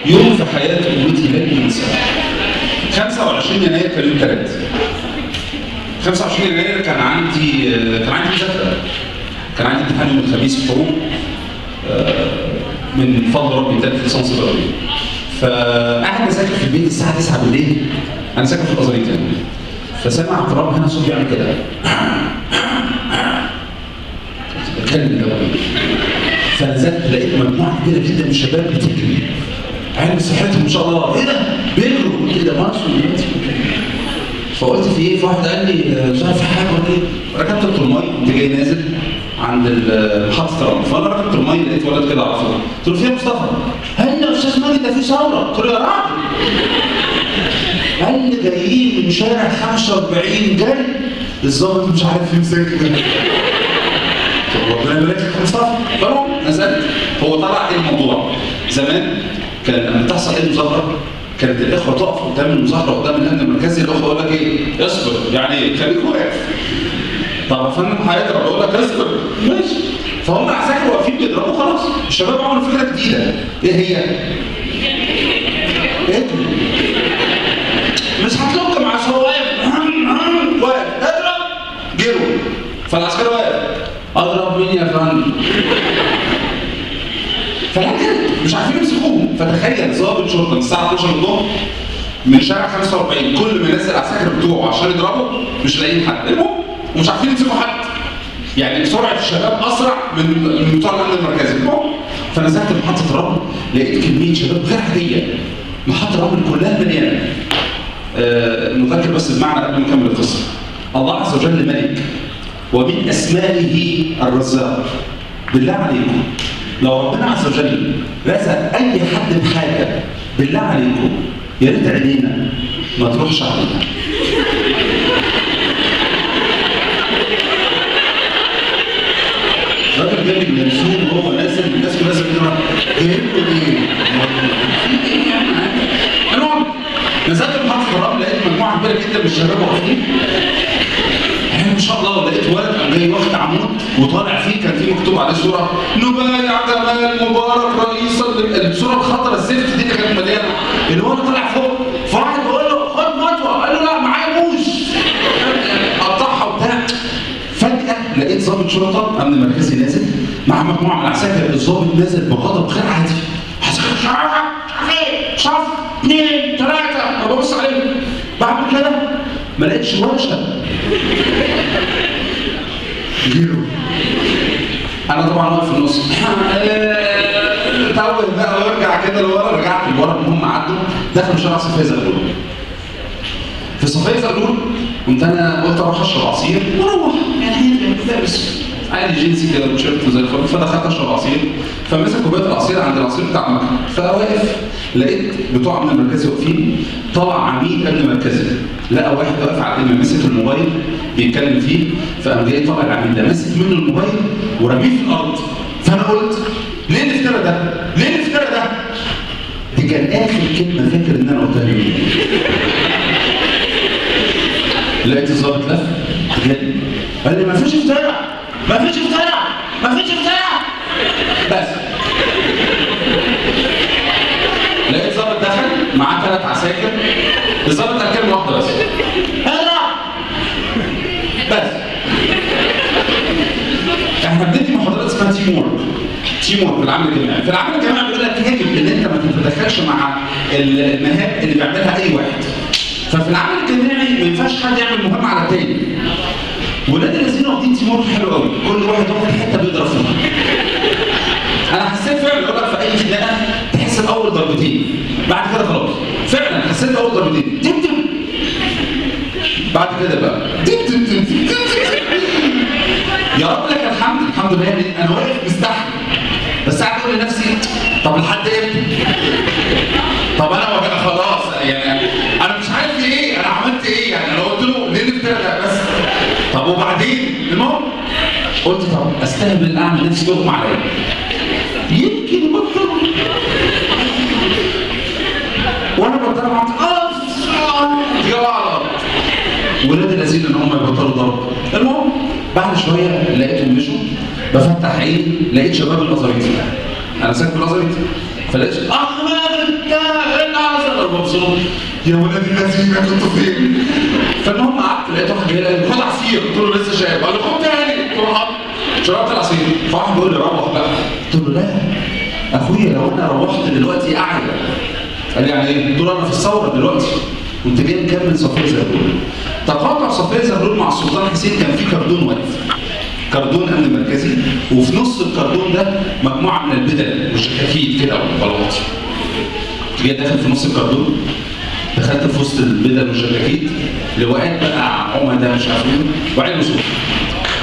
يوم في حياة أمتي لن ينسى. 25 يناير كان يوم ثلاث. 25 يناير كان عندي مذاكرة. كان عندي امتحان يوم الخميس في حقوق من فضل ربي تالت ليسانس بيولوجي. فقاعد بذاكر في البيت الساعة 9 بالليل. أنا ساكن في الأزاريط يعني. فسمع اضطراب هنا صوت بيعمل كده. بتكلم الأول. فنزلت لقيت مجموعة كبيرة جدا من الشباب بتجري. علم صحتهم ان شاء الله، ايه ده؟ بيجروا، ايه ده ماتش دلوقتي؟ فقلت في ايه؟ فواحد قال لي مش عارف في حاجه ولا ايه؟ ركبت الترماي كنت جاي نازل عند محطه رمل، فانا ركبت الترماي لقيت ولد كده اعرفه، قلت له فين مصطفى؟ قال لي يا استاذ ماجد ده في ثوره، قلت له يا راجل. قال لي جايين من شارع 45 جاي الظابط مش عارف يمسكنا. ربنا يبارك لك يا مصطفى. فروح نزلت، هو طلع ايه الموضوع؟ زمان كان لما تحصل اي مظاهره كانت الاخوه تقف قدام المظاهره قدام الامن المركزي، الاخوه يقول لك ايه؟ اصبر، يعني ايه؟ خليك واقف. طب يا فندم هيضرب، يقول لك اصبر، ماشي. فهم عساكر واقفين بيضربوا خلاص، الشباب عملوا فكره جديده، ايه هي؟ اجروا. مش هتلوك مع واقف، واقف، اضرب، جروا. فالعسكري واقف، اضرب مين يا فندم؟ فلكن مش عارفين يمسكوهم. فتخيل ضابط شرطه من الساعه 12 الظهر من شارع 45 كل ما ينزل العساكر بتوعه عشان يضربوا مش لاقيين حد، المهم ومش عارفين يمسكوا حد. يعني سرعه الشباب اسرع من بتوع الامن المركزي، المهم فنزلت محطه رمل لقيت كميه شباب غير عاديه. محطه رمل كلها مليانه. نذكر بس المعنى قبل ما نكمل القصه. الله عز وجل ملك ومن اسمائه الرزاق. بالله عليكم لو ربنا عز وجل رزق اي حد بحاجه بالله عليكم يا ريت عينينا ما تروحش علينا. الراجل جاي من السوق وهو نازل، الناس كلها نازله كده جايب له ايه؟ المهم نزلت محطه الرمل لقيت مجموعه كبيره جدا من الشباب واقفين. ما شاء الله لقيت ولد قام جاي واخد عمود وطالع فيه كان فيه مكتوب عليه صوره نبايع جمال مبارك رئيسا. الصوره الخضراء الزفت دي اللي كانت مليانه، اللي هو طالع فوق. فواحد بيقول له خد مطوه، قال له لا معايا موش. قطعها وبتاع. فجاه لقيت ضابط شرطه امن مركزي نازل مع مجموعه من العساكر. الضابط نازل بغضب غير عادي. شاف 2 3 ببص عليهم بعمل كده ما لقيتش ولا شاب. جيرو. انا طبعا واقف في النص. توه بقى وارجع كده لورا. رجعت لورا، المهم عدوا دخلوا شارع صفية زغلول. في صفية زغلول قمت انا قلت اروح اشرب عصير واروح، يعني لابس عادي جينسي كده وتيشيرت وزي الفل. فدخلت اشرب عصير، فمسك كوبايه العصير عند العصير بتاع المكتب. فواقف لقيت بتوع امن المركزي واقفين. طلع عميد امن مركزي لقى واحد واقف على القمه ماسك الموبايل بيتكلم فيه. فقام جاي طالع العميد ده ماسك منه الموبايل ورميه في الارض. فانا قلت ليه الافتراء ده؟ ليه الافتراء ده؟ دي كان اخر كلمه فاكر ان انا قلتها له. لقيت الظابط لف قال لي مفيش افتراء، مفيش افتراء، مفيش افتراء. بس لقيت ظابط دخل معاه 3 عساكر. الظابط قال كلمه واحده بس، هلا. بس احنا بندي محاضرات اسمها تيم وورك. تيم وورك في العمل الجماعي. في العمل الجماعي بيقول لك يجب ان انت ما تتدخلش مع المهام اللي بيعملها اي واحد. ففي العمل الجماعي ما ينفعش حد يعمل مهمه على الثاني. ولاد الذين واخدين تيم وورك حلو قوي، كل واحد واخد حته بيضرب فيها. انا حسيت فعلا يقول لك في اي خناقه تحس باول ضربتين، بعد كده خلاص. فعلا حسيت باول ضربتين تم تم، بعد كده بقى تم تم تم تم. يا رب لك الحمد، الحمد لله. يعني انا واقف مستحمل، بس قاعد اقول لنفسي طب لحد امتى؟ طب انا بقى خلاص، يعني انا مش عارف في ايه، انا عملت ايه؟ يعني انا قلت له ليه الافتراء بس؟ طب وبعدين؟ المهم قلت طب استهبل اعمل نفسي يغمى عليا يمكن يبطل. وانا بضرب عملت يا غلط. ولاد الذين ان هم يبطلوا ضرب. المهم بعد شويه لقيتهم مشوا. بفتح عيني لقيت شباب الازاريط. انا ساكن في الازاريط. فلقيت احمد مبسوط، يا ولاد الذين كنتوا فين؟ فالمهم قعدت لقيت واحد جاي قال لي خد عصير، قلت له لسه شايب، قال لي خد تاني، قلت له حاضر، شربت العصير، فواحد بيقول لي روح بقى، قلت له لا اخويا لو انا روحت دلوقتي اعلى. قال لي يعني ايه؟ قلت له انا في الثوره دلوقتي كنت جاي مكمل صفيه زغلول. تقاطع صفيه زغلول مع السلطان حسين كان في كردون واقف، كردون امن مركزي، وفي نص الكردون ده مجموعه من البدل والجكاكيت كده والبلاط. جاي داخل في نص الكردون، دخلت في وسط البدل والجكاكيت، لواءات بقى عمده مش عارف ايه، وعين وصول.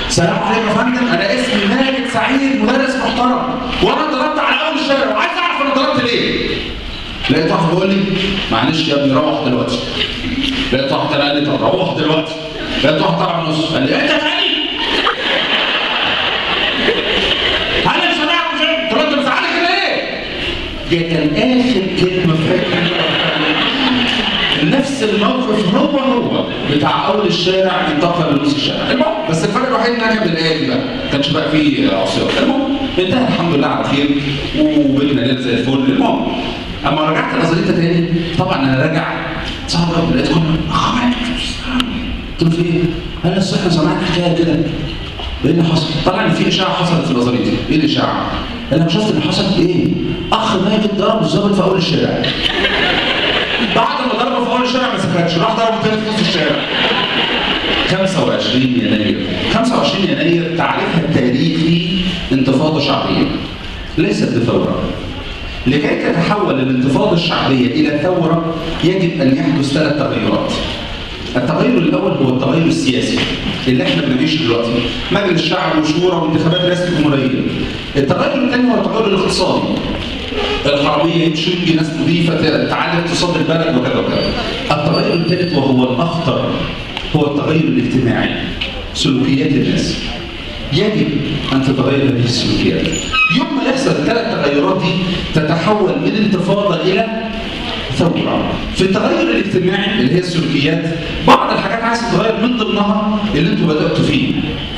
سلام عليكم يا فندم، انا اسمي مالك سعيد مدرس محترم، وانا ضربت على اول الشارع وعايز اعرف انا ضربت ليه؟ لقيت واحد بيقول لي معلش يا ابني روح دلوقتي. لقيت واحد تاني قال لي طب روح دلوقتي. لقيت واحد طلع من النص قال لي انت تاني؟ انا مش هنعرف مش انت، طب انت مزعلك كده ليه؟ ده كان اخر كلمه فاكر. نفس الموقف هو بتاع اول الشارع انتقل لنص الشارع. المهم بس الفرق الوحيد ان انا كان بالآلي بقى، ما كانش بقى فيه عصيان. المهم انتهى الحمد لله على خير وبيتنا ليله زي الفل. المهم اما رجعت الازاريطه تاني، طبعا انا راجع صعب، لقيت كله قلت له في ايه؟ قال لي اصل احنا سمعنا حكايه كده. ايه اللي حصل؟ طلع ان في اشاعه حصلت في الازاريطه. ايه الاشاعه؟ انا شفت اللي حصل ايه؟ اخ ماجد اتضرب بالظابط في اول الشارع. بعد ما ضربه في اول الشارع ما سكتش، راح ضربه تاني في نص الشارع. 25 يناير 25 يناير تعريفها التاريخي انتفاضه شعبيه ليست بثوره. لكي تتحول الانتفاضه الشعبيه الى ثوره يجب ان يحدث 3 تغيرات. التغير الاول هو التغير السياسي اللي احنا بنعيشه دلوقتي، مجلس شعب وشورى وانتخابات رئاسه الجمهوريه. التغير الثاني هو التغير الاقتصادي. الحراميه يمشوا، يجي ناس نظيفه تعلي اقتصاد البلد وكذا وكذا. التغير الثالث وهو الاخطر هو التغير الاجتماعي، سلوكيات الناس. يجب ان تتغير هذه السلوكيات. يوم ما يحصل ال3 تغيرات دي تتحول من انتفاضه الى ثوره. في التغير الاجتماعي اللي هي السلوكيات، بعض الحاجات عايز تتغير من ضمنها اللي انتوا بداتوا فيه.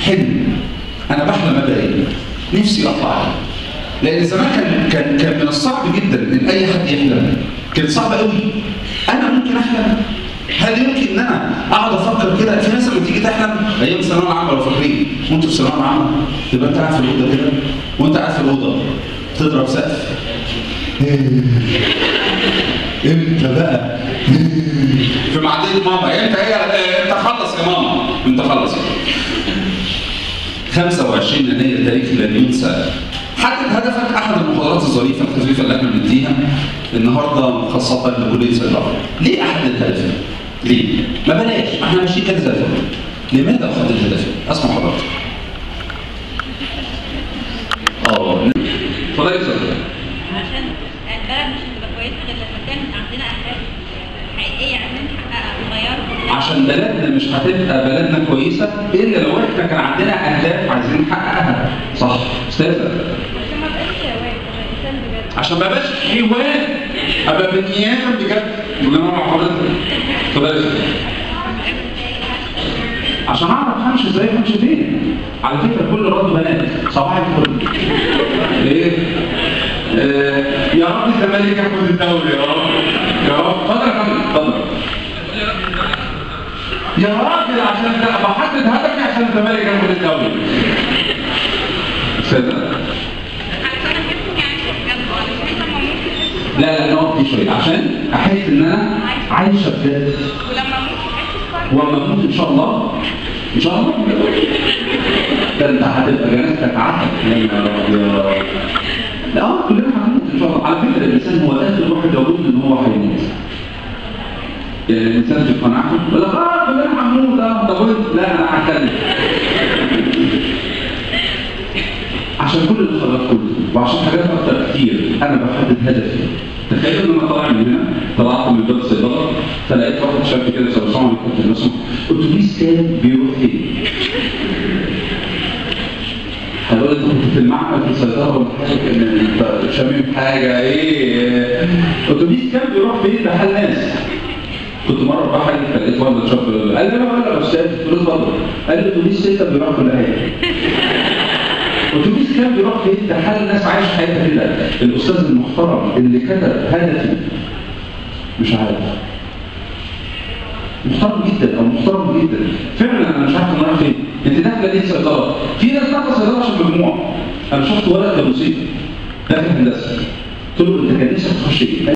حلم. انا بحلم ابقى ايه؟ نفسي اطلع عليه. لان زمان كان من الصعب جدا ان اي حد يحلم. كان صعب قوي. انا ممكن احلم؟ هل يمكن ان انا اقعد افكر كده؟ في ناس لما تيجي تحلم ايام الثانويه العامه لو فاكرين، وانتوا في الثانويه العامه تبقى انت قاعد في الاوضه كده، وانت قاعد في الاوضه تضرب سقف. امتى بقى؟ في معديه ماما، امتى هي؟ انت خلص يا ماما، انت خلص. 25 يناير تاريخ لن ينسى. حدد هدفك. احد المحاضرات الظريفه الخفيفه اللي احنا بنديها النهارده خاصه لكليه صيدله. ليه احدد هدفي؟ ليه؟ ما بلاش، ما احنا ماشيين كده زي الفل. لماذا احدد هدفي؟ اسمع حضرتك. اتفضلي يا استاذ. عشان البلد مش هتبقى كويسه غير لما كان عندنا اهداف حقيقيه عايزين نحققها ونغيرها. عشان بلدنا مش هتبقى بلدنا كويسه الا لو احنا كان عندنا اهداف عايزين نحققها. صح استاذه؟ عشان ما ابقاش حيوان، ابقى انسان بجد. عشان ما ابقاش حيوان، ابقى بني ادم بجد. ولا مع حضرتك؟ اتفضلي. عشان اعرف همشي ازاي همشي فين. على فكره كل رد بنات صباح الفل. ايه؟ يا رب الزمالك ياخد الدوري يا رب. يا رب. اتفضل يا فندم اتفضل. يا راجل عشان بحدد هدفي عشان الزمالك ياخد الدوري. استاذ لا نقف فيه شويه عشان احس ان انا عايشه بجد. ولما اموت ان شاء الله ان شاء الله ده انت هتبقى جنازتك عسل. لا كلنا هنموت ان شاء الله. على فكره الانسان هو اخر واحد يظن ان هو هيموت. يعني الانسان في قناعته يقول لك كلنا هنموت. لا انا هتكلم عشان كل الخبرات كله وعشان حاجات اكتر كتير. انا بحدد هدفي. تخيل ان انا طالع من هنا، طلعت من باب الصيدله، فلقيت واحد شاب كده سرسان بيكتب الرسم، اتوبيس كام بيروح فين؟ هتقول انت كنت في المعمل في الصيدله ولا حاجه انت شامم حاجه ايه؟ اتوبيس كام بيروح فين؟ ده حال ناس. كنت مره بحاجه فلقيت واحد شاب قال لي انا ولا استاذ؟ قلت له اتفضل. قال لي اتوبيس 6 بيروح كل حاجه. اتوبيس كام بيروح فين؟ ده حال الناس عايشه حياتها كده. الاستاذ المحترم اللي كتب هدفي مش عارف. محترم جدا او محترم جدا فعلا. انا مش عارف انا رايح فين. انت داخله ليه صيدله؟ في ناس داخله صيدله عشان مجموع. انا شفت ولد كان موسيقي داخل هندسه، قلت له انت كان نفسك تخش ايه؟